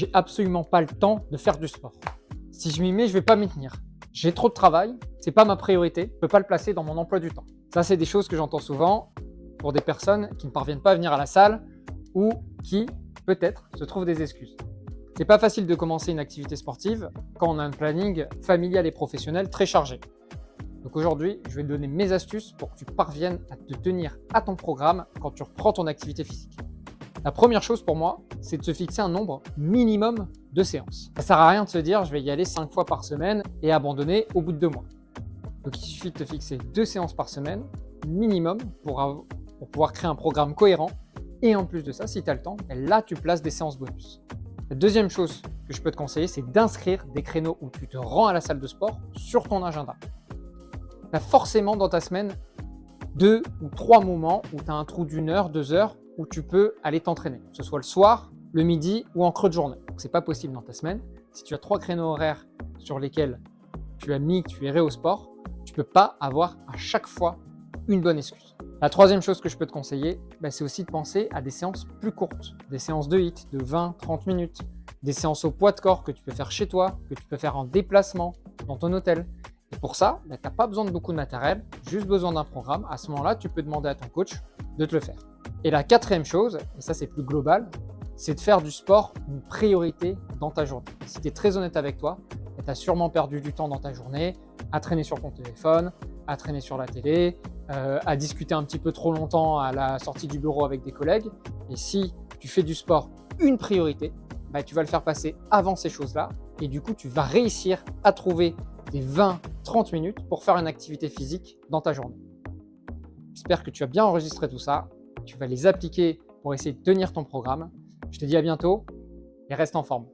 J'ai absolument pas le temps de faire du sport. Si je m'y mets, je vais pas m'y tenir. J'ai trop de travail, c'est pas ma priorité, je peux pas le placer dans mon emploi du temps. Ça, c'est des choses que j'entends souvent pour des personnes qui ne parviennent pas à venir à la salle ou qui, peut-être, se trouvent des excuses. C'est pas facile de commencer une activité sportive quand on a un planning familial et professionnel très chargé. Donc aujourd'hui, je vais te donner mes astuces pour que tu parviennes à te tenir à ton programme quand tu reprends ton activité physique. La première chose pour moi, c'est de se fixer un nombre minimum de séances. Ça ne sert à rien de se dire je vais y aller 5 fois par semaine et abandonner au bout de 2 mois. Donc il suffit de te fixer 2 séances par semaine minimum pour pouvoir créer un programme cohérent. Et en plus de ça, si tu as le temps, là tu places des séances bonus. La deuxième chose que je peux te conseiller, c'est d'inscrire des créneaux où tu te rends à la salle de sport sur ton agenda. Tu as forcément dans ta semaine 2 ou 3 moments où tu as un trou d'1 heure, 2 heures où tu peux aller t'entraîner, que ce soit le soir, le midi ou en creux de journée. Donc, ce n'est pas possible dans ta semaine. Si tu as 3 créneaux horaires sur lesquels tu as mis que tu irais au sport, tu ne peux pas avoir à chaque fois une bonne excuse. La troisième chose que je peux te conseiller, c'est aussi de penser à des séances plus courtes, des séances de HIIT de 20-30 minutes, des séances au poids de corps que tu peux faire chez toi, que tu peux faire en déplacement dans ton hôtel. Et pour ça, tu n'as pas besoin de beaucoup de matériel, juste besoin d'un programme. À ce moment-là, tu peux demander à ton coach de te le faire. Et la quatrième chose, et ça c'est plus global, c'est de faire du sport une priorité dans ta journée. Si tu es très honnête avec toi, tu as sûrement perdu du temps dans ta journée à traîner sur ton téléphone, à traîner sur la télé, à discuter un petit peu trop longtemps à la sortie du bureau avec des collègues. Et si tu fais du sport une priorité, tu vas le faire passer avant ces choses-là. Et du coup, tu vas réussir à trouver des 20-30 minutes pour faire une activité physique dans ta journée. J'espère que tu as bien enregistré tout ça. Tu vas les appliquer pour essayer de tenir ton programme. Je te dis à bientôt et reste en forme.